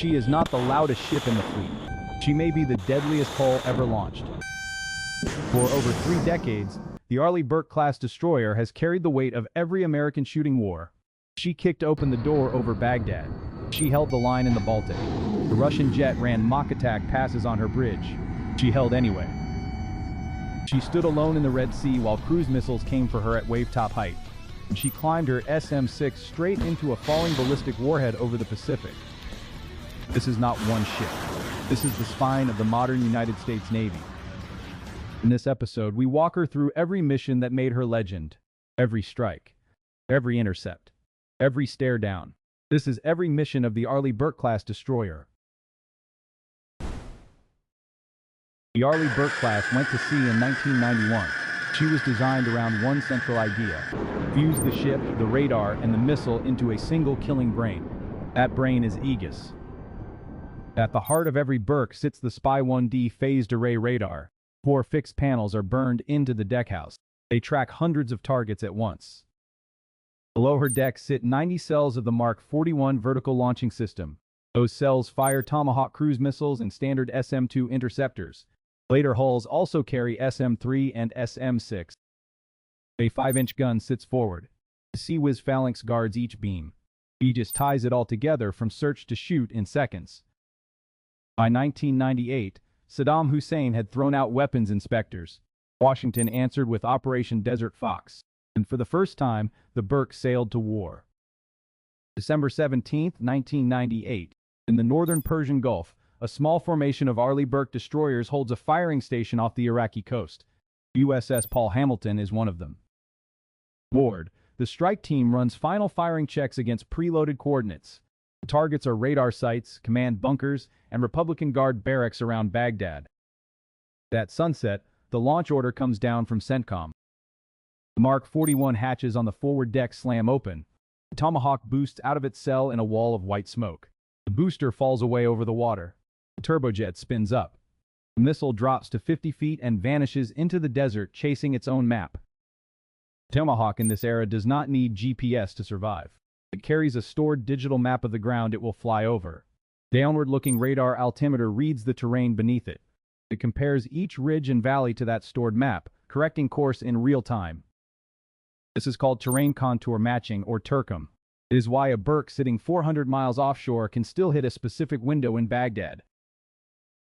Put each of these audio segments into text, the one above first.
She is not the loudest ship in the fleet. She may be the deadliest hull ever launched. For over 3 decades, the Arleigh Burke-class destroyer has carried the weight of every American shooting war. She kicked open the door over Baghdad. She held the line in the Baltic. The Russian jet ran mock attack passes on her bridge. She held anyway. She stood alone in the Red Sea while cruise missiles came for her at wave-top height. And she climbed her SM-6 straight into a falling ballistic warhead over the Pacific. This is not one ship. This is the spine of the modern United States Navy. In this episode, we walk her through every mission that made her legend. Every strike. Every intercept. Every stare down. This is every mission of the Arleigh Burke-class destroyer. The Arleigh Burke-class went to sea in 1991. She was designed around one central idea: fuse the ship, the radar, and the missile into a single killing brain. That brain is Aegis. At the heart of every Burke sits the Spy 1D phased array radar. 4 fixed panels are burned into the deckhouse. They track hundreds of targets at once. Below her deck sit 90 cells of the Mark 41 vertical launching system. Those cells fire Tomahawk cruise missiles and standard SM-2 interceptors. Later hulls also carry SM-3 and SM-6. A 5-inch gun sits forward. The Sea Whiz phalanx guards each beam. Aegis ties it all together from search to shoot in seconds. By 1998, Saddam Hussein had thrown out weapons inspectors. Washington answered with Operation Desert Fox. And for the first time, the Burke sailed to war. December 17, 1998. In the northern Persian Gulf, a small formation of Arleigh Burke destroyers holds a firing station off the Iraqi coast. USS Paul Hamilton is one of them. Aboard, the strike team runs final firing checks against preloaded coordinates. The targets are radar sites, command bunkers, and Republican Guard barracks around Baghdad. At sunset, the launch order comes down from CENTCOM. The Mark 41 hatches on the forward deck slam open. The Tomahawk boosts out of its cell in a wall of white smoke. The booster falls away over the water. The turbojet spins up. The missile drops to 50 feet and vanishes into the desert, chasing its own map. The Tomahawk in this era does not need GPS to survive. It carries a stored digital map of the ground it will fly over. Downward-looking radar altimeter reads the terrain beneath it. It compares each ridge and valley to that stored map, correcting course in real time. This is called terrain contour matching, or TERCOM. It is why a Burke sitting 400 miles offshore can still hit a specific window in Baghdad.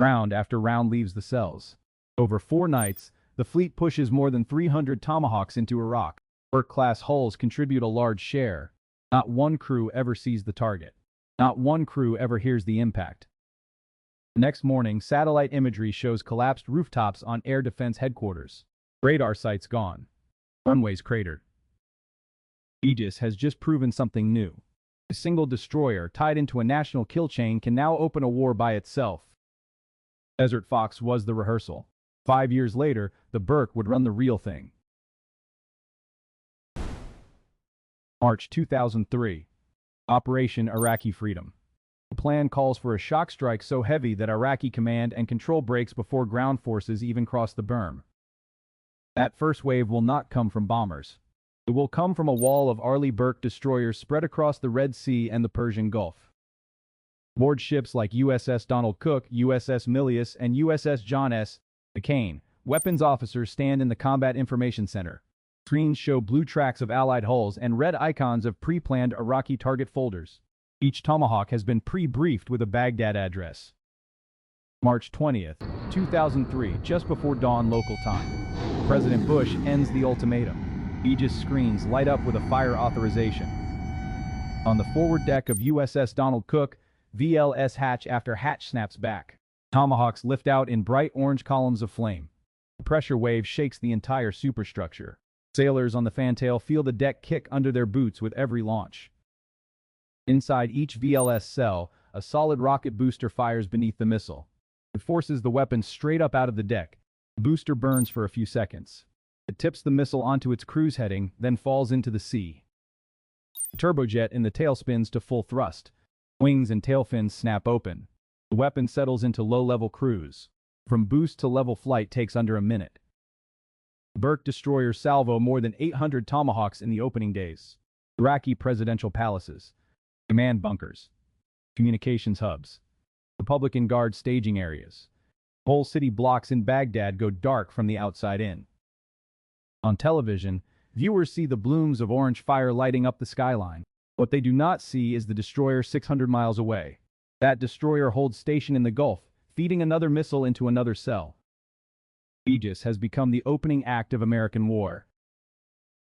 Round after round leaves the cells. Over 4 nights, the fleet pushes more than 300 Tomahawks into Iraq. Burke-class hulls contribute a large share. Not one crew ever sees the target. Not one crew ever hears the impact. The next morning, satellite imagery shows collapsed rooftops on Air Defense Headquarters. Radar sites gone. Runways cratered. Aegis has just proven something new. A single destroyer tied into a national kill chain can now open a war by itself. Desert Fox was the rehearsal. 5 years later, the Burke would run the real thing. March 2003. Operation Iraqi Freedom. The plan calls for a shock strike so heavy that Iraqi command and control breaks before ground forces even cross the berm. That first wave will not come from bombers. It will come from a wall of Arleigh Burke destroyers spread across the Red Sea and the Persian Gulf. Aboard ships like USS Donald Cook, USS Milius, and USS John S. McCain, weapons officers stand in the Combat Information Center. Screens show blue tracks of Allied hulls and red icons of pre-planned Iraqi target folders. Each Tomahawk has been pre-briefed with a Baghdad address. March 20th, 2003, just before dawn local time. President Bush ends the ultimatum. Aegis screens light up with a fire authorization. On the forward deck of USS Donald Cook, VLS hatch after hatch snaps back. Tomahawks lift out in bright orange columns of flame. The pressure wave shakes the entire superstructure. Sailors on the fantail feel the deck kick under their boots with every launch. Inside each VLS cell, a solid rocket booster fires beneath the missile. It forces the weapon straight up out of the deck. The booster burns for a few seconds. It tips the missile onto its cruise heading, then falls into the sea. The turbojet in the tail spins to full thrust. Wings and tail fins snap open. The weapon settles into low-level cruise. From boost to level flight takes under a minute. Burke destroyers salvo more than 800 Tomahawks in the opening days. Iraqi presidential palaces. Command bunkers. communications hubs, Republican Guard staging areas. Whole city blocks in Baghdad go dark from the outside in. On television, viewers see the blooms of orange fire lighting up the skyline. What they do not see is the destroyer 600 miles away. That destroyer holds station in the Gulf, feeding another missile into another cell. Aegis has become the opening act of American war.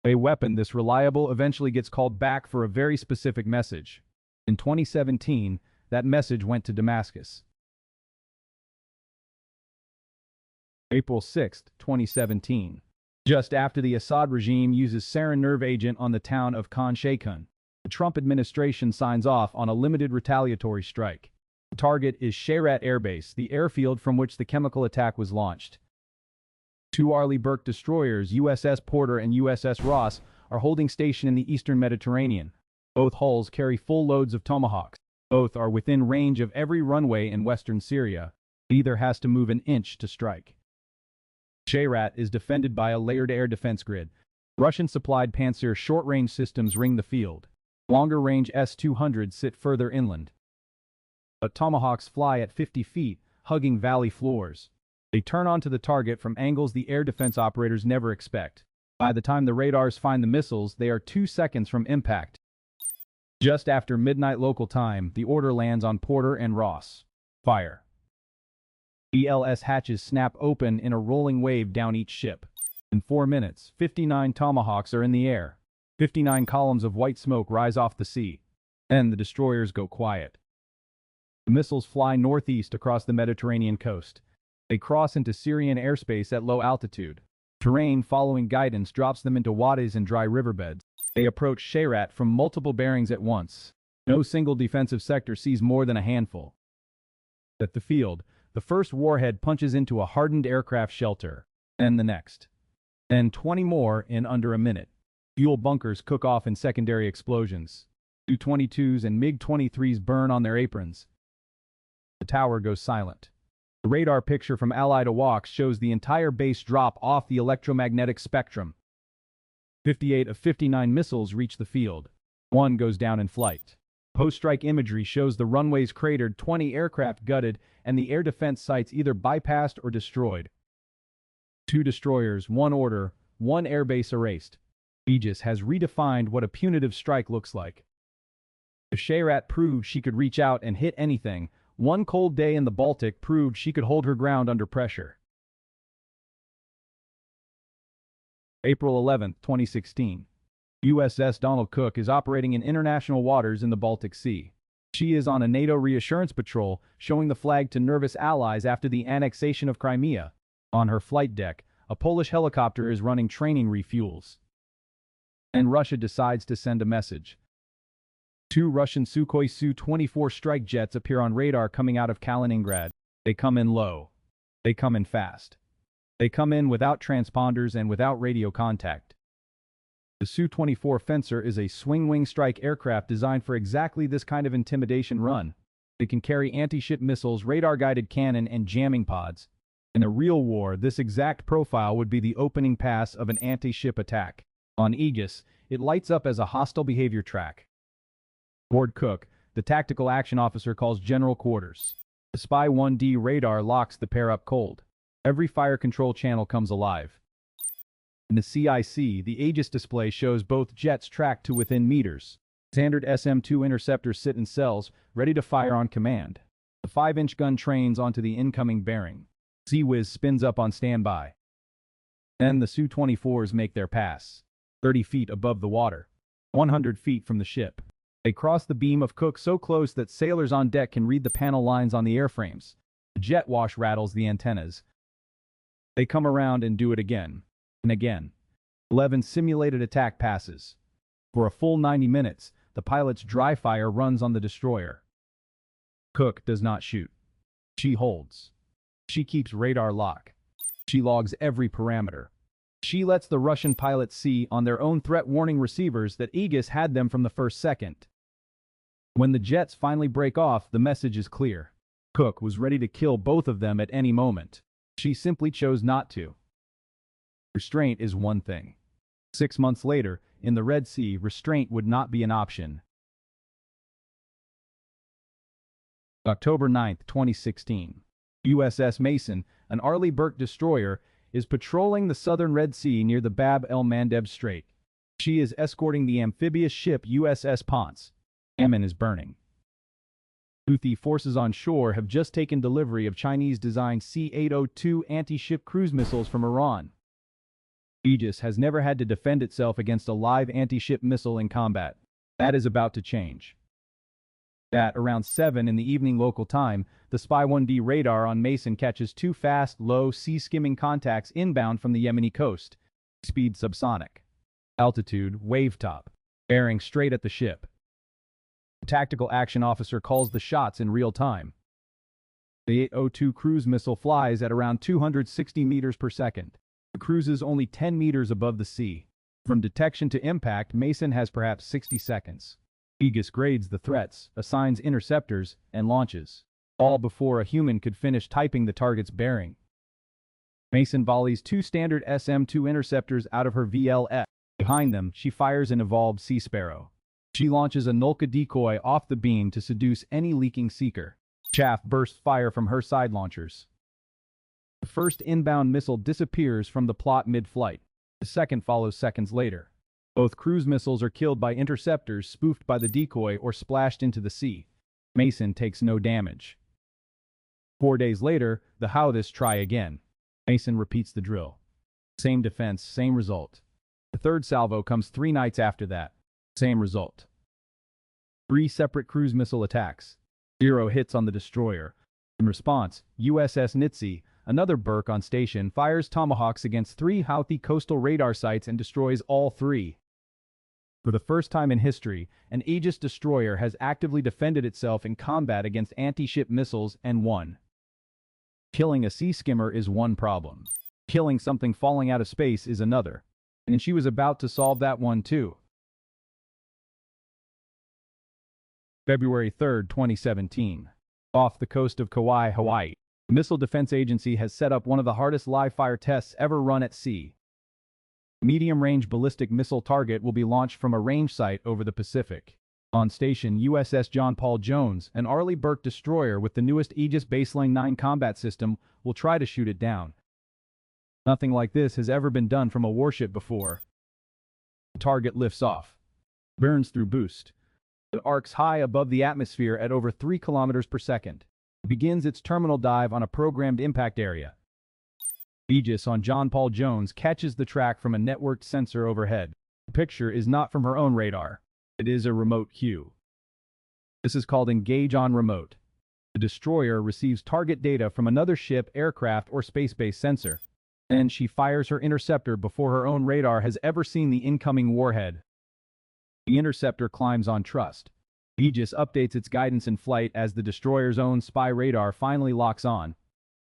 A weapon this reliable eventually gets called back for a very specific message. In 2017, that message went to Damascus. April 6, 2017. Just after the Assad regime uses sarin nerve agent on the town of Khan Sheikhoun, the Trump administration signs off on a limited retaliatory strike. The target is Shayrat Air Base, the airfield from which the chemical attack was launched. Two Arleigh Burke destroyers, USS Porter and USS Ross, are holding station in the eastern Mediterranean. Both hulls carry full loads of Tomahawks. Both are within range of every runway in western Syria. Neither has to move an inch to strike. Shayrat is defended by a layered air defense grid. Russian-supplied Pantsir short-range systems ring the field. Longer-range S-200s sit further inland. But Tomahawks fly at 50 feet, hugging valley floors. They turn onto the target from angles the air defense operators never expect. By the time the radars find the missiles, they are 2 seconds from impact. Just after midnight local time, the order lands on Porter and Ross. Fire. ELS hatches snap open in a rolling wave down each ship. In 4 minutes, 59 Tomahawks are in the air. 59 columns of white smoke rise off the sea. Then the destroyers go quiet. The missiles fly northeast across the Mediterranean coast. They cross into Syrian airspace at low altitude. Terrain following guidance drops them into wadis and dry riverbeds. They approach Shayrat from multiple bearings at once. No single defensive sector sees more than a handful. At the field, the first warhead punches into a hardened aircraft shelter. Then the next. Then 20 more in under a minute. Fuel bunkers cook off in secondary explosions. U-22s and MiG-23s burn on their aprons. The tower goes silent. The radar picture from Allied AWACS shows the entire base drop off the electromagnetic spectrum. 58 of 59 missiles reach the field. 1 goes down in flight. Post-strike imagery shows the runways cratered, 20 aircraft gutted, and the air defense sites either bypassed or destroyed. 2 destroyers, 1 order, 1 airbase erased. Aegis has redefined what a punitive strike looks like. If Shayrat proved she could reach out and hit anything, one cold day in the Baltic proved she could hold her ground under pressure. April 11, 2016. USS Donald Cook is operating in international waters in the Baltic Sea. She is on a NATO reassurance patrol, showing the flag to nervous allies after the annexation of Crimea. On her flight deck, a Polish helicopter is running training refuels. And Russia decides to send a message. 2 Russian Sukhoi Su-24 strike jets appear on radar coming out of Kaliningrad. They come in low. They come in fast. They come in without transponders and without radio contact. The Su-24 Fencer is a swing-wing strike aircraft designed for exactly this kind of intimidation run. It can carry anti-ship missiles, radar-guided cannon, and jamming pods. In a real war, this exact profile would be the opening pass of an anti-ship attack. On Aegis, it lights up as a hostile behavior track. Aboard Cook, the tactical action officer calls general quarters. The Spy 1D radar locks the pair up cold. Every fire control channel comes alive. In the CIC, the Aegis display shows both jets tracked to within meters. Standard SM-2 interceptors sit in cells, ready to fire on command. The 5-inch gun trains onto the incoming bearing. Sea-Whiz spins up on standby. Then the Su-24s make their pass. 30 feet above the water. 100 feet from the ship. They cross the beam of Cook so close that sailors on deck can read the panel lines on the airframes. The jet wash rattles the antennas. They come around and do it again. And again. 11 simulated attack passes. For a full 90 minutes, the pilot's dry fire runs on the destroyer. Cook does not shoot. She holds. She keeps radar lock. She logs every parameter. She lets the Russian pilots see on their own threat warning receivers that Aegis had them from the first second. When the jets finally break off, the message is clear. Cook was ready to kill both of them at any moment. She simply chose not to. Restraint is one thing. 6 months later, in the Red Sea, restraint would not be an option. October 9, 2016. USS Mason, an Arleigh Burke destroyer, is patrolling the southern Red Sea near the Bab el-Mandeb Strait. She is escorting the amphibious ship USS Ponce. Yemen is burning. Houthi forces on shore have just taken delivery of Chinese-designed C-802 anti-ship cruise missiles from Iran. Aegis has never had to defend itself against a live anti-ship missile in combat. That is about to change. At around 7 in the evening local time, the Spy-1D radar on Mason catches two fast, low, sea-skimming contacts inbound from the Yemeni coast. Speed subsonic. Altitude, wave top. Bearing straight at the ship. The tactical action officer calls the shots in real time. The 802 cruise missile flies at around 260 meters per second. It cruises only 10 meters above the sea. From detection to impact, Mason has perhaps 60 seconds. Aegis grades the threats, assigns interceptors, and launches, all before a human could finish typing the target's bearing. Mason volleys two standard SM-2 interceptors out of her VLS. Behind them, she fires an evolved Sea Sparrow. She launches a Nulka decoy off the beam to seduce any leaking seeker. Chaff bursts fire from her side launchers. The first inbound missile disappears from the plot mid-flight. The second follows seconds later. Both cruise missiles are killed by interceptors spoofed by the decoy or splashed into the sea. Mason takes no damage. 4 days later, the Houthis try again. Mason repeats the drill. Same defense, same result. The third salvo comes 3 nights after that. Same result. 3 separate cruise missile attacks. 0 hits on the destroyer. In response, USS Nitsi, another Burke on station, fires Tomahawks against 3 Houthi coastal radar sites and destroys all 3. For the first time in history, an Aegis destroyer has actively defended itself in combat against anti-ship missiles and won. Killing a sea skimmer is one problem. Killing something falling out of space is another. And she was about to solve that one too. February 3, 2017. Off the coast of Kauai, Hawaii, the Missile Defense Agency has set up one of the hardest live-fire tests ever run at sea. Medium-range ballistic missile target will be launched from a range site over the Pacific. On station, USS John Paul Jones, an Arleigh Burke destroyer with the newest Aegis Baseline 9 combat system, will try to shoot it down. Nothing like this has ever been done from a warship before. The target lifts off, burns through boost. It arcs high above the atmosphere at over 3 kilometers per second. It begins its terminal dive on a programmed impact area. Aegis on John Paul Jones catches the track from a networked sensor overhead. The picture is not from her own radar. It is a remote cue. This is called Engage on Remote. The destroyer receives target data from another ship, aircraft, or space-based sensor. Then she fires her interceptor before her own radar has ever seen the incoming warhead. The interceptor climbs on trust. Aegis updates its guidance in flight as the destroyer's own spy radar finally locks on.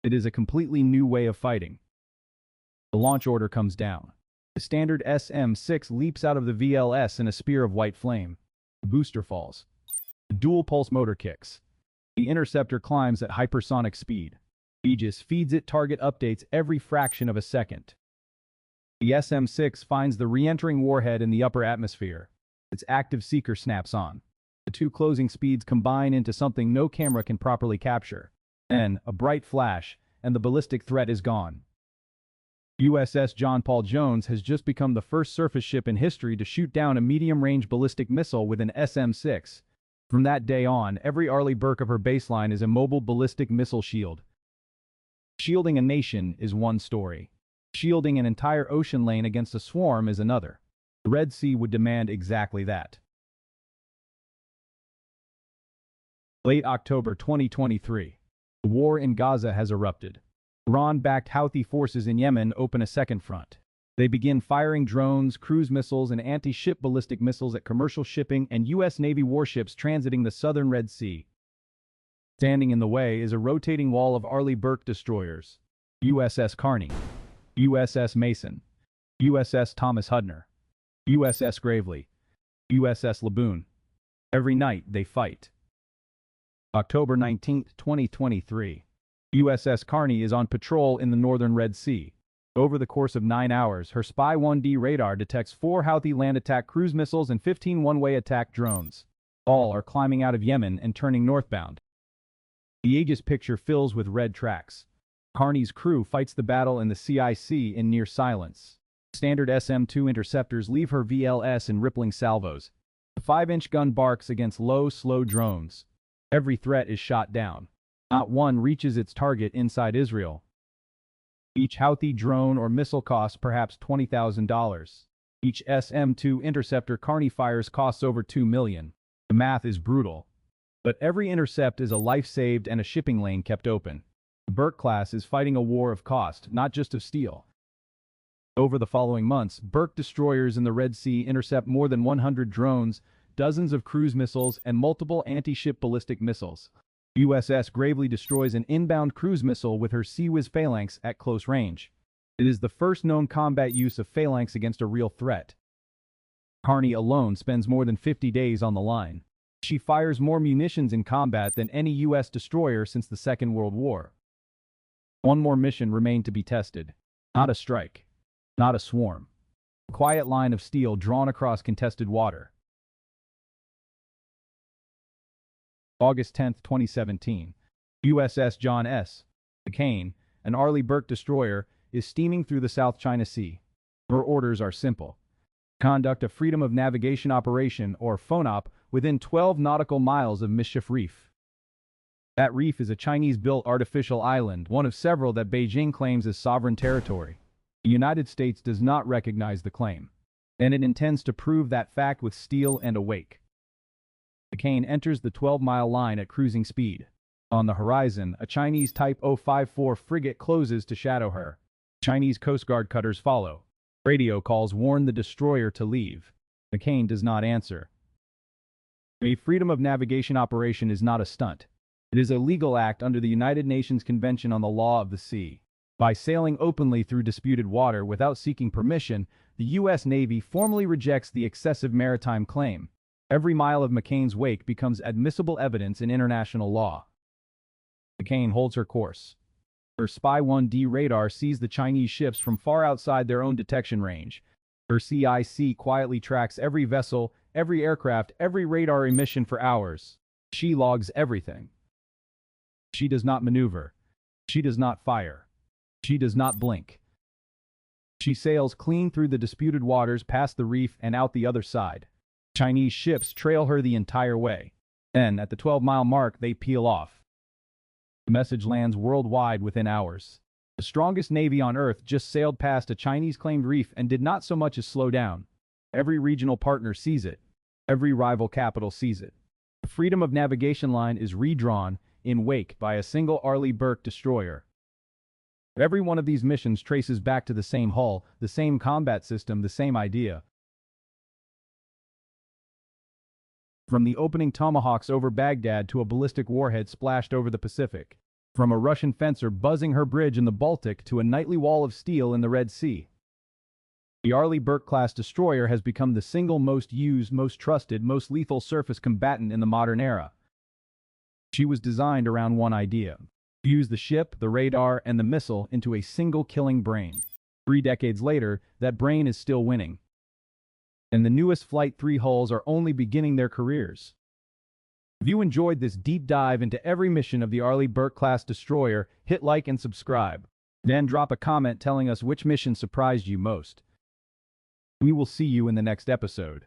It is a completely new way of fighting. The launch order comes down. The standard SM-6 leaps out of the VLS in a spear of white flame. The booster falls. The dual-pulse motor kicks. The interceptor climbs at hypersonic speed. Aegis feeds it target updates every fraction of a second. The SM-6 finds the re-entering warhead in the upper atmosphere. Its active seeker snaps on. The 2 closing speeds combine into something no camera can properly capture. Then, a bright flash, and the ballistic threat is gone. USS John Paul Jones has just become the first surface ship in history to shoot down a medium-range ballistic missile with an SM-6. From that day on, every Arleigh Burke of her baseline is a mobile ballistic missile shield. Shielding a nation is one story. Shielding an entire ocean lane against a swarm is another. The Red Sea would demand exactly that. Late October 2023. The war in Gaza has erupted. Iran-backed Houthi forces in Yemen open a second front. They begin firing drones, cruise missiles, and anti-ship ballistic missiles at commercial shipping and U.S. Navy warships transiting the southern Red Sea. Standing in the way is a rotating wall of Arleigh Burke destroyers. USS Carney, USS Mason, USS Thomas Hudner, USS Gravely, USS Laboon. Every night they fight. October 19, 2023. USS Carney is on patrol in the northern Red Sea. Over the course of 9 hours, her Spy-1D radar detects 4 Houthi land attack cruise missiles and 15 one-way attack drones. All are climbing out of Yemen and turning northbound. The Aegis picture fills with red tracks. Carney's crew fights the battle in the CIC in near silence. Standard SM-2 interceptors leave her VLS in rippling salvos. The 5-inch gun barks against low, slow drones. Every threat is shot down. Not one reaches its target inside Israel. Each Houthi drone or missile costs perhaps $20,000. Each SM-2 interceptor Carney fires costs over $2 million. The math is brutal. But every intercept is a life saved and a shipping lane kept open. The Burke-class is fighting a war of cost, not just of steel. Over the following months, Burke destroyers in the Red Sea intercept more than 100 drones, dozens of cruise missiles, and multiple anti-ship ballistic missiles. USS Gravely destroys an inbound cruise missile with her Sea-Whiz phalanx at close range. It is the first known combat use of phalanx against a real threat. Carney alone spends more than 50 days on the line. She fires more munitions in combat than any U.S. destroyer since the Second World War. One more mission remained to be tested. Not a strike. Not a swarm. A quiet line of steel drawn across contested water. August 10, 2017. USS John S. McCain, an Arleigh Burke destroyer, is steaming through the South China Sea. Her orders are simple. Conduct a Freedom of Navigation operation, or FONOP, within 12 nautical miles of Mischief Reef. That reef is a Chinese-built artificial island, one of several that Beijing claims as sovereign territory. The United States does not recognize the claim, and it intends to prove that fact with steel and a wake. McCain enters the 12-mile line at cruising speed. On the horizon, a Chinese Type 054 frigate closes to shadow her. Chinese Coast Guard cutters follow. Radio calls warn the destroyer to leave. McCain does not answer. A Freedom of Navigation operation is not a stunt. It is a legal act under the United Nations Convention on the Law of the Sea. By sailing openly through disputed water without seeking permission, the U.S. Navy formally rejects the excessive maritime claim. Every mile of McCain's wake becomes admissible evidence in international law. McCain holds her course. Her Spy-1D radar sees the Chinese ships from far outside their own detection range. Her CIC quietly tracks every vessel, every aircraft, every radar emission for hours. She logs everything. She does not maneuver. She does not fire. She does not blink. She sails clean through the disputed waters past the reef and out the other side. Chinese ships trail her the entire way. Then, at the 12-mile mark, they peel off. The message lands worldwide within hours. The strongest navy on Earth just sailed past a Chinese-claimed reef and did not so much as slow down. Every regional partner sees it. Every rival capital sees it. The Freedom of Navigation line is redrawn in wake by a single Arleigh Burke destroyer. Every one of these missions traces back to the same hull, the same combat system, the same idea. From the opening Tomahawks over Baghdad to a ballistic warhead splashed over the Pacific. From a Russian fencer buzzing her bridge in the Baltic to a nightly wall of steel in the Red Sea. The Arleigh Burke-class destroyer has become the single most used, most trusted, most lethal surface combatant in the modern era. She was designed around one idea: fuse the ship, the radar, and the missile into a single killing brain. 3 decades later, that brain is still winning. And the newest Flight 3 hulls are only beginning their careers. If you enjoyed this deep dive into every mission of the Arleigh Burke-class destroyer, hit like and subscribe. Then drop a comment telling us which mission surprised you most. We will see you in the next episode.